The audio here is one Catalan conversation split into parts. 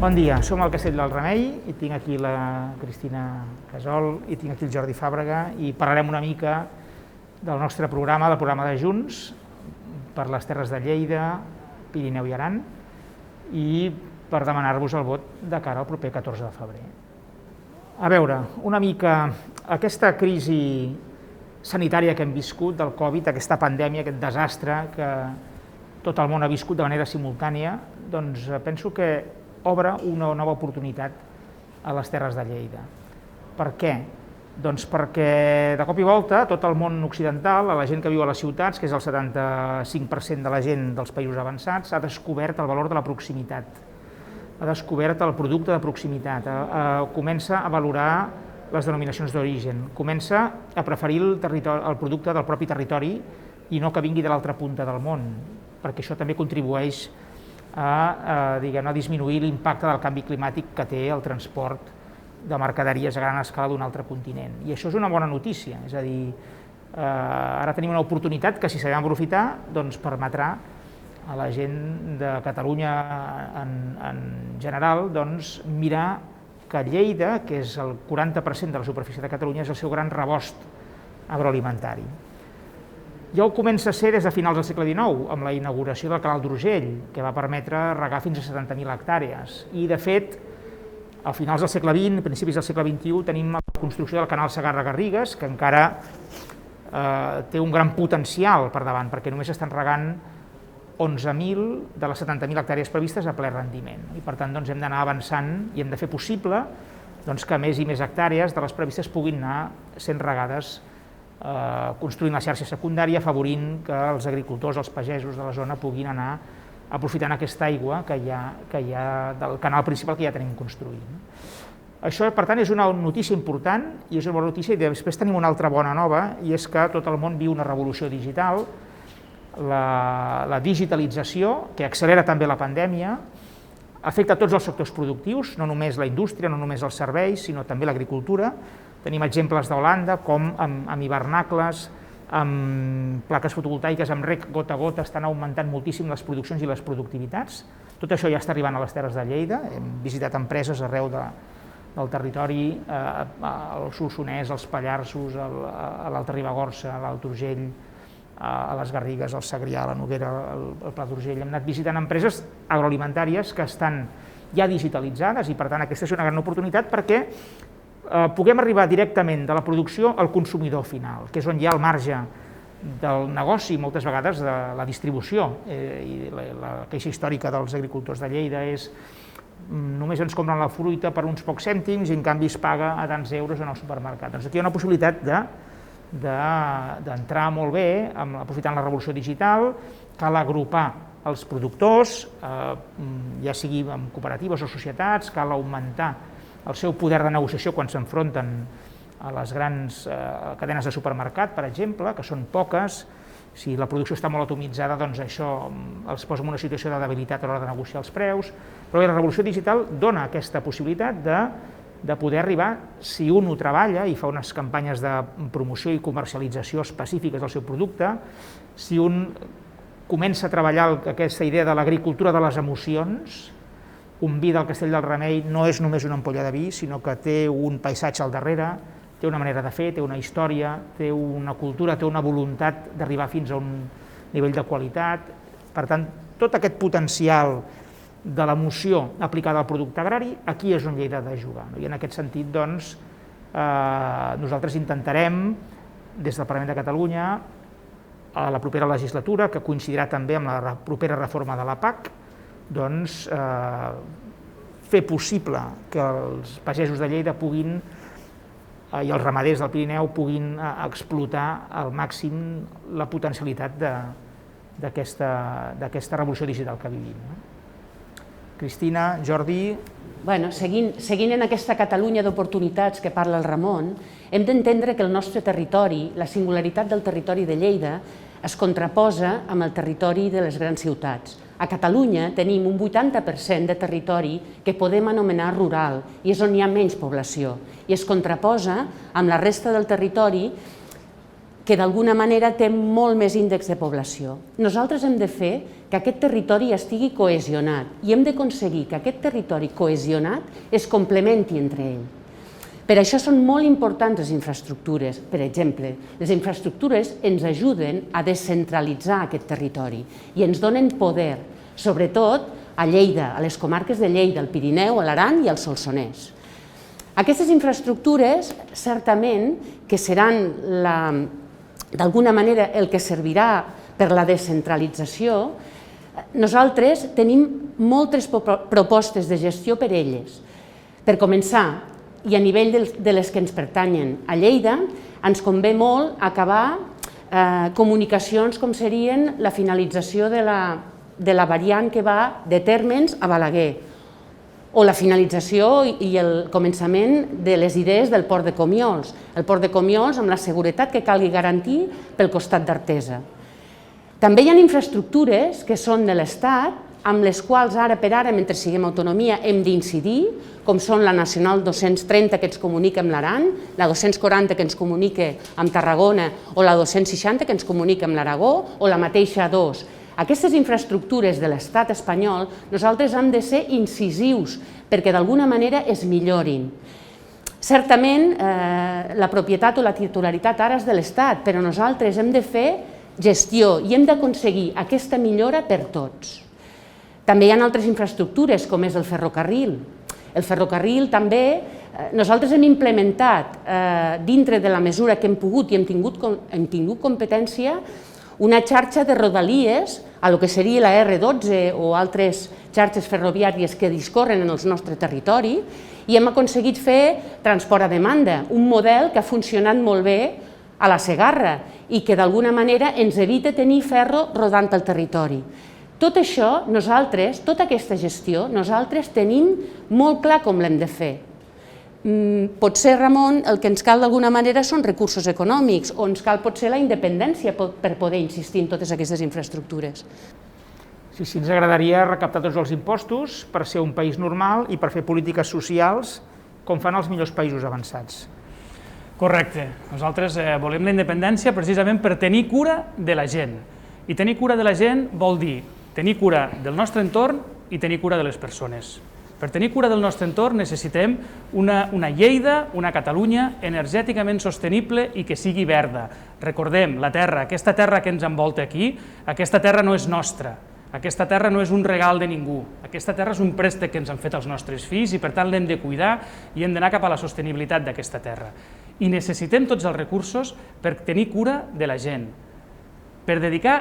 Bon dia, som al Castell del Remei i tinc aquí la Cristina Casol i tinc aquí el Jordi Fàbrega i parlarem una mica del nostre programa, del programa de Junts per les Terres de Lleida, Pirineu i Aran i per demanar-vos el vot de cara al proper 14 de febrer. A veure, una mica aquesta crisi sanitària que hem viscut del Covid, aquesta pandèmia, aquest desastre que tot el món ha viscut de manera simultània, doncs penso que obre una nova oportunitat a les Terres de Lleida. Per què? Doncs perquè de cop i volta tot el món occidental, la gent que viu a les ciutats, que és el 75% de la gent dels països avançats, ha descobert el valor de la proximitat, ha descobert el producte de proximitat, comença a valorar les denominacions d'origen, comença a preferir el producte del propi territori i no que vingui de l'altra punta del món, perquè això també contribueix a disminuir l'impacte del canvi climàtic que té el transport de mercaderies a gran escala d'un altre continent. I això és una bona notícia, és a dir, ara tenim una oportunitat que si sabem aprofitar doncs permetrà a la gent de Catalunya en general doncs mirar que Lleida, que és el 40% de la superfície de Catalunya, és el seu gran rebost agroalimentari. Ja ho comença a ser des de finals del segle XIX, amb la inauguració del Canal d'Urgell, que va permetre regar fins a 70.000 hectàrees. I, de fet, a finals del segle XX, principis del segle XXI, tenim la construcció del Canal Segarra-Garrigues, que encara té un gran potencial per davant, perquè només estan regant 11.000 de les 70.000 hectàrees previstes a ple rendiment. I, per tant, hem d'anar avançant i hem de fer possible que més i més hectàrees de les previstes puguin anar sent regades construint la xarxa secundària, afavorint que els agricultors, els pagesos de la zona puguin anar aprofitant aquesta aigua que hi ha del canal principal que ja tenim construït. Això, per tant, és una notícia important i és una bona notícia, i després tenim una altra bona nova, i és que tot el món viu una revolució digital, la digitalització, que accelera també la pandèmia, afecta tots els sectors productius, no només la indústria, no només els serveis, sinó també l'agricultura. Tenim exemples d'Holanda, com amb hivernacles, amb plaques fotovoltaiques, amb reg gota a gota, estan augmentant moltíssim les produccions i les productivitats. Tot això ja està arribant a les Terres de Lleida, hem visitat empreses arreu del territori, al Solsonès, als Pallarsos, a l'Alta Ribagorça, a l'Alt Urgell, a les Garrigues, al Segrià, a la Noguera, al Pla d'Urgell. Hem anat visitant empreses agroalimentàries que estan ja digitalitzades i, per tant, aquesta és una gran oportunitat perquè puguem arribar directament de la producció al consumidor final, que és on hi ha el marge del negoci, moltes vegades de la distribució. I la queixa històrica dels agricultors de Lleida és només ens compren la fruita per uns pocs cèntims i en canvi es paga a tants euros en el supermercat. Doncs aquí hi ha una possibilitat d'entrar molt bé, aprofitant la revolució digital, cal agrupar els productors, ja sigui en cooperatives o societats, cal augmentar el seu poder de negociació quan s'enfronten a les grans cadenes de supermercat, per exemple, que són poques. Si la producció està molt atomitzada, doncs això els posa en una situació de debilitat a l'hora de negociar els preus, però la revolució digital dona aquesta possibilitat de poder arribar, si un ho treballa i fa unes campanyes de promoció i comercialització específiques del seu producte, si un comença a treballar aquesta idea de l'agricultura de les emocions. Un vi del Castell del Remei no és només una ampolla de vi, sinó que té un paisatge al darrere, té una manera de fer, té una història, té una cultura, té una voluntat d'arribar fins a un nivell de qualitat. Per tant, tot aquest potencial de l'emoció aplicada al producte agrari, aquí és on Lleida ha de jugar. I en aquest sentit, doncs, nosaltres intentarem, des del Parlament de Catalunya, a la propera legislatura, que coincidirà també amb la propera reforma de la PAC, doncs fer possible que els pagesos de Lleida puguin, i els ramaders del Pirineu puguin explotar al màxim la potencialitat d'aquesta revolució digital que vivim. Cristina, Jordi... Seguint en aquesta Catalunya d'oportunitats que parla el Ramon, hem d'entendre que el nostre territori, la singularitat del territori de Lleida, es contraposa amb el territori de les grans ciutats. A Catalunya tenim un 80% de territori que podem anomenar rural i és on hi ha menys població i es contraposa amb la resta del territori que que d'alguna manera té molt més índex de població. Nosaltres hem de fer que aquest territori estigui cohesionat i hem d'aconseguir que aquest territori cohesionat es complementi entre ell. Per això són molt importants les infraestructures. Per exemple, les infraestructures ens ajuden a descentralitzar aquest territori i ens donen poder, sobretot a Lleida, a les comarques de Lleida, al Pirineu, a l'Aran i al Solsonès. Aquestes infraestructures, certament, que seran d'alguna manera el que servirà per la descentralització, nosaltres tenim moltes propostes de gestió per elles. Per començar, i a nivell de les que ens pertanyen a Lleida, ens convé molt acabar comunicacions com serien la finalització de la variant que va de Térmens a Balaguer, o la finalització i el començament de les idees del port de Comiols. El port de Comiols amb la seguretat que calgui garantir pel costat d'Artesa. També hi ha infraestructures que són de l'Estat, amb les quals ara per ara, mentre siguem autonomia, hem d'incidir, com són la Nacional 230 que ens comunica amb l'Aran, la 240 que ens comunica amb Tarragona o la 260 que ens comunica amb l'Aragó o la mateixa A2. Aquestes infraestructures de l'Estat espanyol nosaltres hem de ser incisius perquè d'alguna manera es millorin. Certament la propietat o la titularitat ara és de l'Estat, però nosaltres hem de fer gestió i hem d'aconseguir aquesta millora per tots. També hi ha altres infraestructures com és el ferrocarril. El ferrocarril també nosaltres hem implementat dintre de la mesura que hem pogut i hem tingut competència una xarxa de rodalies a lo que seria la R12 o altres xarxes ferroviàries que discorren en el nostre territori i hem aconseguit fer transport a demanda, un model que ha funcionat molt bé a la Segarra i que d'alguna manera ens evita tenir ferro rodant pel territori. Tot això, nosaltres, tota aquesta gestió, nosaltres tenim molt clar com l'hem de fer. Potser, Ramon, el que ens cal d'alguna manera són recursos econòmics o ens cal potser la independència per poder insistir en totes aquestes infraestructures. Sí, ens agradaria recaptar tots els impostos per ser un país normal i per fer polítiques socials com fan els millors països avançats. Correcte. Nosaltres volem la independència precisament per tenir cura de la gent. I tenir cura de la gent vol dir tenir cura del nostre entorn i tenir cura de les persones. Per tenir cura del nostre entorn necessitem una Lleida, una Catalunya energèticament sostenible i que sigui verda. Recordem, la terra, aquesta terra que ens envolta aquí, aquesta terra no és nostra, aquesta terra no és un regal de ningú, aquesta terra és un préstec que ens han fet els nostres fills i per tant l'hem de cuidar i hem d'anar cap a la sostenibilitat d'aquesta terra. I necessitem tots els recursos per tenir cura de la gent, per dedicar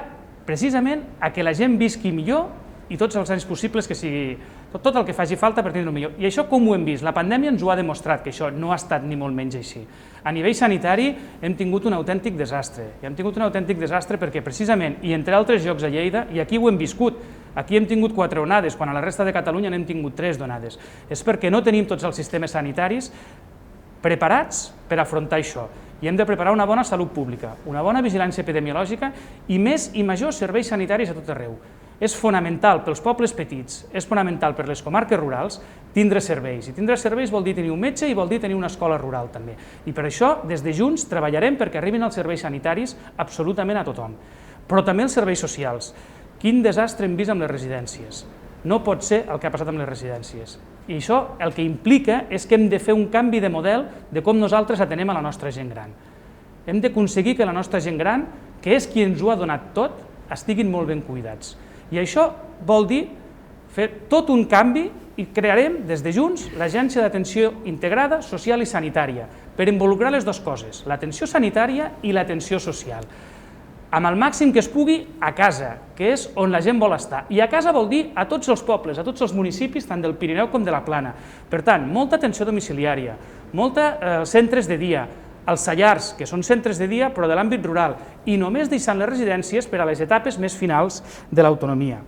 precisament a que la gent visqui millor i tots els anys possibles que sigui, tot el que faci falta per tenir-ho millor. I això com ho hem vist? La pandèmia ens ho ha demostrat, que això no ha estat ni molt menys així. A nivell sanitari hem tingut un autèntic desastre, i hem tingut un autèntic desastre perquè precisament, i entre altres llocs a Lleida, i aquí ho hem viscut, aquí hem tingut 4 onades, quan a la resta de Catalunya n'hem tingut 3 d'onades. És perquè no tenim tots els sistemes sanitaris preparats per afrontar això. I hem de preparar una bona salut pública, una bona vigilància epidemiològica i més i majors serveis sanitaris a tot arreu. És fonamental pels pobles petits, és fonamental per les comarques rurals tindre serveis. I tindre serveis vol dir tenir un metge i vol dir tenir una escola rural també. I per això, des de Junts, treballarem perquè arribin els serveis sanitaris absolutament a tothom. Però també els serveis socials. Quin desastre hem vist amb les residències. No pot ser el que ha passat amb les residències. I això el que implica és que hem de fer un canvi de model de com nosaltres atenem a la nostra gent gran. Hem d'aconseguir que la nostra gent gran, que és qui ens ho ha donat tot, estiguin molt ben cuidats. I això vol dir fer tot un canvi i crearem des de Junts l'Agència d'Atenció Integrada Social i Sanitària per involucrar les dues coses, l'atenció sanitària i l'atenció social, amb el màxim que es pugui a casa, que és on la gent vol estar. I a casa vol dir a tots els pobles, a tots els municipis, tant del Pirineu com de la Plana. Per tant, molta atenció domiciliària, molts centres de dia, els Sallars, que són centres de dia però de l'àmbit rural, i només deixant les residències per a les etapes més finals de l'autonomia.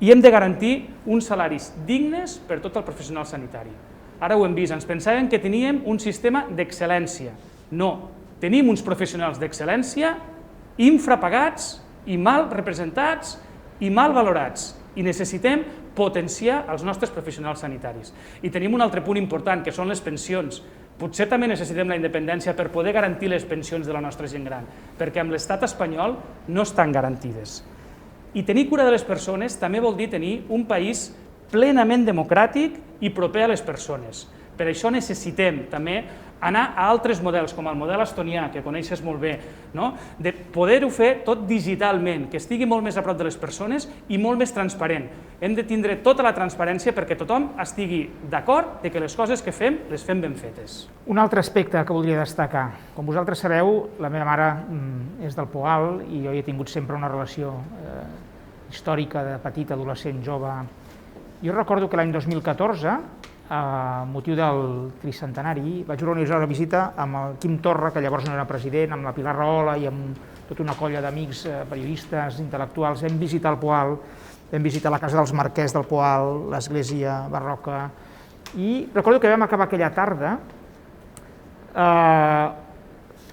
I hem de garantir uns salaris dignes per tot el professional sanitari. Ara ho hem vist, ens pensàvem que teníem un sistema d'excel·lència. No, tenim uns professionals d'excel·lència infrapagats i mal representats i mal valorats. I necessitem potenciar els nostres professionals sanitaris. I tenim un altre punt important, que són les pensions. potser també necessitem la independència per poder garantir les pensions de la nostra gent gran, perquè amb l'estat espanyol no estan garantides. I tenir cura de les persones també vol dir tenir un país plenament democràtic i proper a les persones. Per això necessitem també anar a altres models, com el model estonià, que coneixes molt bé, de poder-ho fer tot digitalment, que estigui molt més a prop de les persones i molt més transparent. Hem de tindre tota la transparència perquè tothom estigui d'acord que les coses que fem, les fem ben fetes. Un altre aspecte que voldria destacar. Com vosaltres sabeu, la meva mare és del Poal i jo hi he tingut sempre una relació històrica de petit, adolescent, jove. Jo recordo que l'any 2014, a motiu del tricentenari, vaig organitzar una visita amb el Quim Torra, que llavors no era president, amb la Pilar Rahola i amb tota una colla d'amics periodistes, intel·lectuals. Vam visitar el Poal, vam visitar la casa dels Marquès del Poal, l'església barroca, i recordo que vam acabar aquella tarda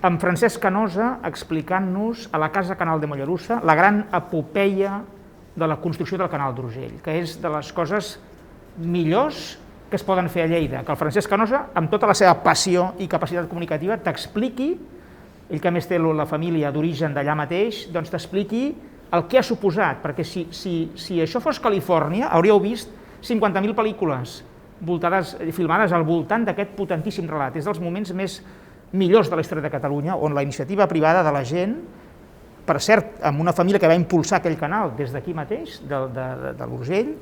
amb Francesc Canosa explicant-nos a la Casa Canal de Mollerussa la gran epopeia de la construcció del Canal d'Urgell, que és de les coses millors que es poden fer a Lleida, que el Francesc Canosa, amb tota la seva passió i capacitat comunicativa, t'expliqui, ell que més té la família d'origen d'allà mateix, doncs t'expliqui el que ha suposat, perquè si això fos Califòrnia, hauríeu vist 50.000 pel·lícules filmades al voltant d'aquest potentíssim relat. És dels moments més millors de la història de Catalunya, on la iniciativa privada de la gent, per cert, amb una família que va impulsar aquell canal des d'aquí mateix, de l'Urgell,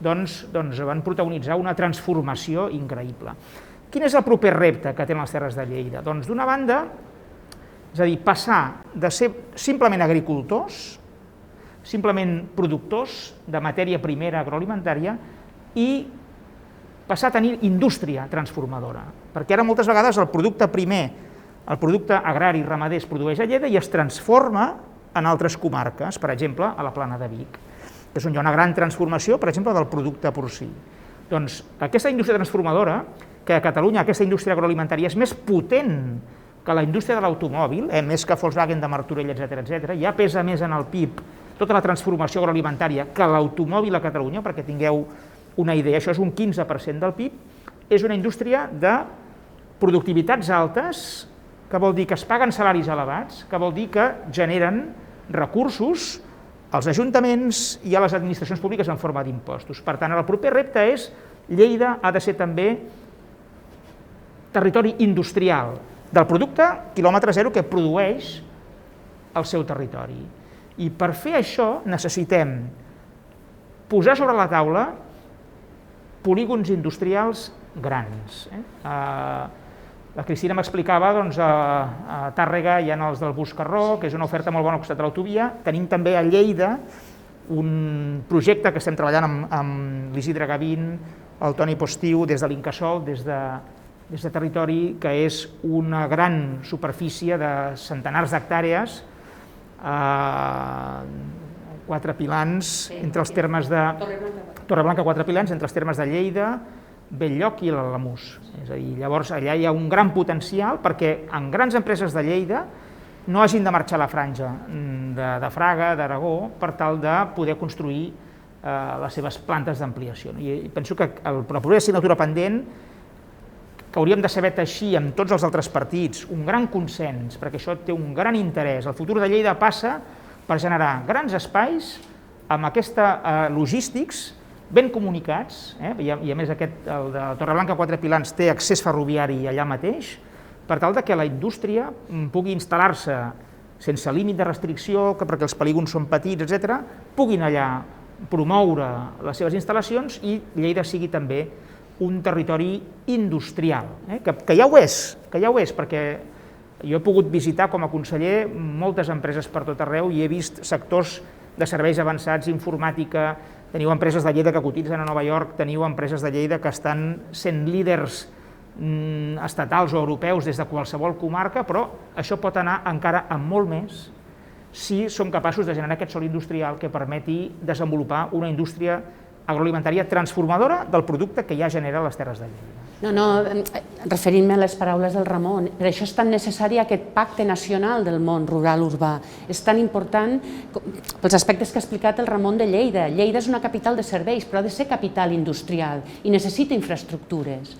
doncs van protagonitzar una transformació increïble. Quin és el proper repte que tenen les Terres de Lleida? Doncs d'una banda, és a dir, passar de ser simplement agricultors, simplement productors de matèria primera agroalimentària i passar a tenir indústria transformadora, perquè ara moltes vegades el producte primer, el producte agrari i ramader es produeix a Lleida i es transforma en altres comarques, per exemple, a la Plana de Vic, que és on hi ha una gran transformació, per exemple, del producte porcí. Doncs aquesta indústria transformadora, que a Catalunya aquesta indústria agroalimentària és més potent que la indústria de l'automòbil, més que Volkswagen de Martorell, etc., ja pesa més en el PIB tota la transformació agroalimentària que l'automòbil a Catalunya, perquè tingueu una idea, això és un 15% del PIB, és una indústria de productivitats altes, que vol dir que es paguen salaris elevats, que vol dir que generen recursos als ajuntaments i a les administracions públiques en forma d'impostos. Per tant, el proper repte és Lleida ha de ser també territori industrial del producte quilòmetre zero que produeix el seu territori. I per fer això necessitem posar sobre la taula polígons industrials grans. La Cristina m'explicava, a Tàrrega hi ha els del Buscarró, que és una oferta molt bona al costat de l'autovia. Tenim també a Lleida un projecte que estem treballant amb l'Isidre Gavín, el Toni Postiu, des de l'Incasòl, des de territori, que és una gran superfície de centenars d'hectàrees, Quatre Pilans, entre els termes de Torreblanca, Quatre Pilans, entre els termes de Lleida, Bell-lloc i l'Alamús. És a dir, llavors allà hi ha un gran potencial perquè en grans empreses de Lleida no hagin de marxar a la franja de Fraga, d'Aragó, per tal de poder construir les seves plantes d'ampliació. I penso que la propera assignatura pendent, que hauríem de saber teixir amb tots els altres partits, un gran consens, perquè això té un gran interès. El futur de Lleida passa per generar grans espais amb aquesta logístics ben comunicats, i a més el de Torreblanca Quatre Pilans té accés ferroviari allà mateix, per tal que la indústria pugui instal·lar-se sense límit de restricció, perquè els polígons són petits, etc., puguin allà promoure les seves instal·lacions i Lleida sigui també un territori industrial, que ja ho és, perquè jo he pogut visitar com a conseller moltes empreses per tot arreu i he vist sectors de serveis avançats, informàtica, teniu empreses de Lleida que cotitzen a Nova York, teniu empreses de Lleida que estan sent líders estatals o europeus des de qualsevol comarca, però això pot anar encara amb molt més si som capaços de generar aquest sòl industrial que permeti desenvolupar una indústria agroalimentària transformadora del producte que ja genera les Terres de Lleida. Referint-me a les paraules del Ramon, per això és tan necessari aquest pacte nacional del món rural-urbà. És tan important pels aspectes que ha explicat el Ramon de Lleida. Lleida és una capital de serveis, però ha de ser capital industrial i necessita infraestructures.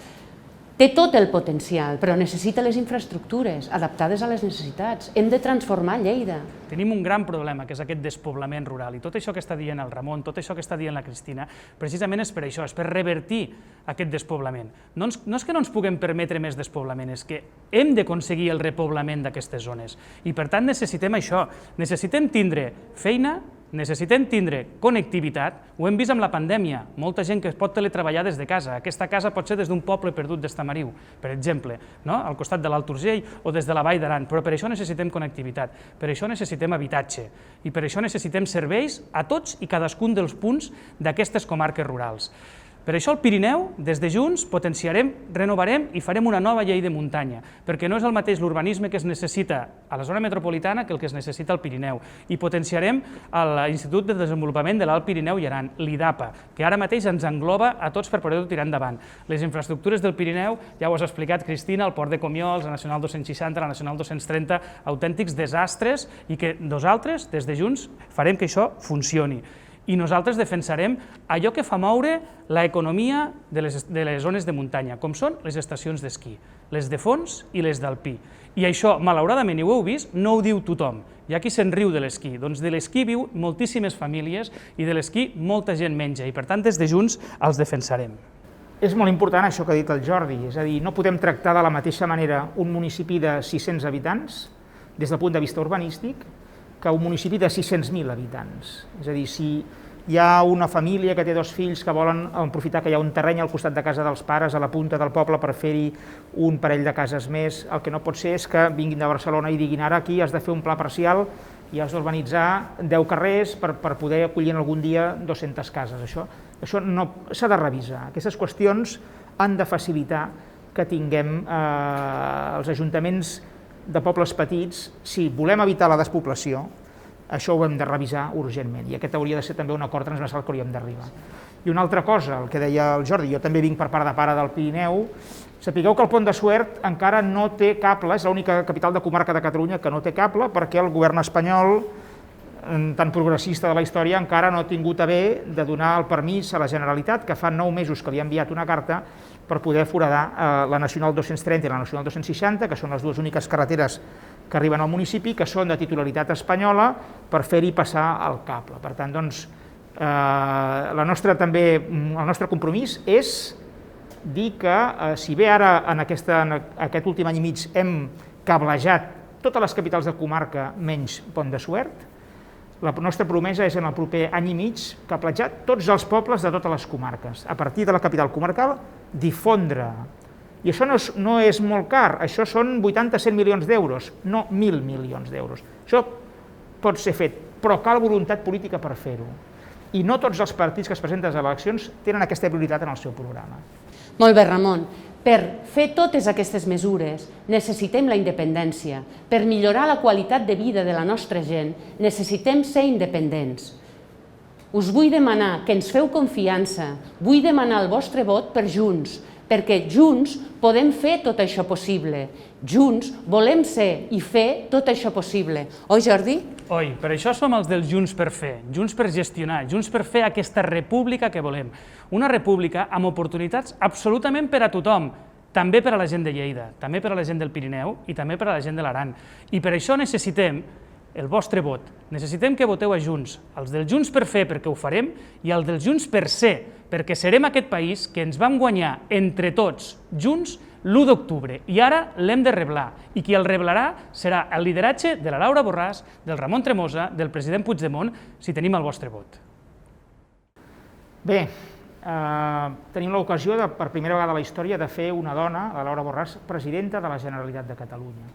té tot el potencial, però necessita les infraestructures adaptades a les necessitats. Hem de transformar Lleida. Tenim un gran problema, que és aquest despoblament rural, i tot això que està dient el Ramon, tot això que està dient la Cristina, precisament és per això, és per revertir aquest despoblament. No és que no ens puguem permetre més despoblament, és que hem d'aconseguir el repoblament d'aquestes zones. I per tant necessitem això, necessitem tindre feina, necessitem tindre connectivitat, ho hem vist amb la pandèmia, molta gent que pot teletreballar des de casa, aquesta casa pot ser des d'un poble perdut d'Estamariu, per exemple, al costat de l'Alt Urgell o des de la Vall d'Aran, però per això necessitem connectivitat, per això necessitem habitatge i per això necessitem serveis a tots i cadascun dels punts d'aquestes comarques rurals. Per això al Pirineu, des de Junts, potenciarem, renovarem i farem una nova llei de muntanya, perquè no és el mateix l'urbanisme que es necessita a la zona metropolitana que el que es necessita al Pirineu. I potenciarem l'Institut de Desenvolupament de l'Alt Pirineu i Aran, l'IDAPA, que ara mateix ens engloba a tots per poder-ho tirar endavant. Les infraestructures del Pirineu, ja ho has explicat, Cristina, el Port de Comiols, la Nacional 260, la Nacional 230, autèntics desastres, i que nosaltres, des de Junts, farem que això funcioni. I nosaltres defensarem allò que fa moure l'economia de les zones de muntanya, com són les estacions d'esquí, les de fons i les d'alpí. I això, malauradament, i ho heu vist, no ho diu tothom. Hi ha qui se'n riu de l'esquí. Doncs de l'esquí viu moltíssimes famílies i de l'esquí molta gent menja, i per tant des de Junts els defensarem. És molt important això que ha dit el Jordi, és a dir, no podem tractar de la mateixa manera un municipi de 600 habitants, des del punt de vista urbanístic, que un municipi de 600.000 habitants. És a dir, si hi ha una família que té 2 fills que volen aprofitar que hi ha un terreny al costat de casa dels pares, a la punta del poble, per fer-hi un parell de cases més, el que no pot ser és que vinguin de Barcelona i diguin ara aquí has de fer un pla parcial i has d'urbanitzar 10 carrers per poder acollir algun dia 200 cases. Això no s'ha de revisar. Aquestes qüestions han de facilitar que tinguem els ajuntaments de pobles petits. Si volem evitar la despoblació, això ho hem de revisar urgentment, i aquest hauria de ser també un acord transversal que hauríem d'arribar. I una altra cosa, el que deia el Jordi, jo també vinc per part de pare del Pirineu, sapigueu que el Pont de Suert encara no té cable, és l'única capital de comarca de Catalunya que no té cable, perquè el govern espanyol, tan progressista de la història, encara no ha tingut a bé de donar el permís a la Generalitat, que fa 9 mesos que li ha enviat una carta per poder foradar la Nacional 230 i la Nacional 260, que són les dues úniques carreteres que arriben al municipi, que són de titularitat espanyola, per fer-hi passar el cable. Per tant, doncs, el nostre compromís és dir que si bé ara en aquest últim any i mig hem cablejat totes les capitals de comarca menys Pont de Suert, la nostra promesa és en el proper any i mig cablejar tots els pobles de totes les comarques. A partir de la capital comarcal, difondre. I això no és molt car, això són 80-100 milions d'euros, no 1.000 milions d'euros. Això pot ser fet, però cal voluntat política per fer-ho. I no tots els partits que es presenten a les eleccions tenen aquesta prioritat en el seu programa. Molt bé, Ramon. Per fer totes aquestes mesures necessitem la independència. Per millorar la qualitat de vida de la nostra gent necessitem ser independents. Us vull demanar que ens feu confiança, vull demanar el vostre vot per Junts, perquè junts podem fer tot això possible. Junts volem ser i fer tot això possible. Oi, Jordi? Oi, per això som els dels Junts per fer, Junts per gestionar, Junts per fer aquesta república que volem. Una república amb oportunitats absolutament per a tothom, també per a la gent de Lleida, també per a la gent del Pirineu i també per a la gent de l'Aran. I per això necessitem el vostre vot. Necessitem que voteu a Junts, els del Junts per fer, perquè ho farem, i el del Junts per ser, perquè serem aquest país que ens vam guanyar entre tots, junts, l'1 d'octubre, i ara l'hem de reblar, i qui el reblarà serà el lideratge de la Laura Borràs, del Ramon Tremosa, del president Puigdemont, si tenim el vostre vot. Bé, tenim l'ocasió, per primera vegada a la història, de fer una dona, la Laura Borràs, presidenta de la Generalitat de Catalunya.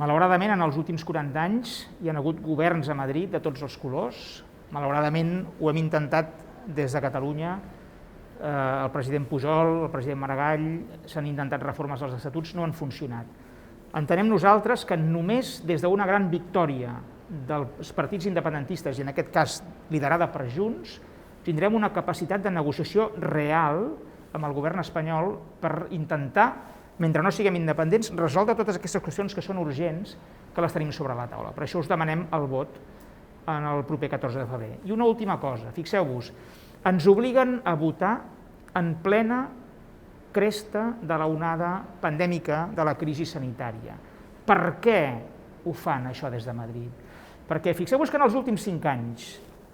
Malauradament, en els últims 40 anys hi ha hagut governs a Madrid de tots els colors. Malauradament ho hem intentat des de Catalunya, el president Pujol, el president Maragall, s'han intentat reformes dels estatuts, no han funcionat. Entenem nosaltres que només des d'una gran victòria dels partits independentistes, i en aquest cas liderada per Junts, tindrem una capacitat de negociació real amb el govern espanyol per intentar, mentre no siguem independents, resoldre totes aquestes qüestions que són urgents, que les tenim sobre la taula. Per això us demanem el vot en el proper 14 de febrer. I una última cosa, fixeu-vos, ens obliguen a votar en plena cresta de la onada pandèmica de la crisi sanitària. Per què ho fan això des de Madrid? Perquè fixeu-vos que en els últims 5 anys,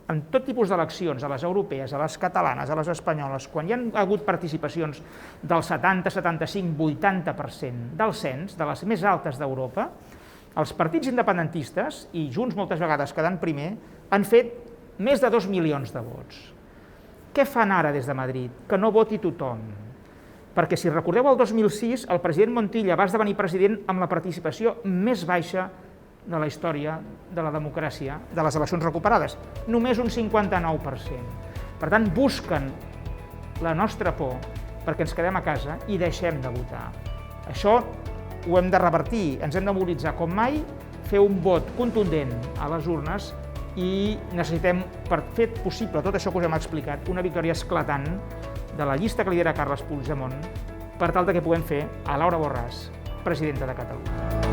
en tot tipus d'eleccions, a les europees, a les catalanes, a les espanyoles, quan hi ha hagut participacions del 70, 75, 80% del cens, de les més altes d'Europa, els partits independentistes, i Junts moltes vegades quedant primer, han fet més de 2 milions de vots. Què fan ara des de Madrid? Que no voti tothom. Perquè si recordeu el 2006, el president Montilla va esdevenir president amb la participació més baixa de la història de la democràcia, de les eleccions recuperades, només un 59%. Per tant, busquen la nostra por perquè ens quedem a casa i deixem de votar. Això ho hem de revertir, ens hem de mobilitzar com mai, fer un vot contundent a les urnes i necessitem, per fer possible tot això que us hem explicat, una victòria esclatant de la llista que lidera Carles Puigdemont per tal que puguem fer a Laura Borràs presidenta de Catalunya.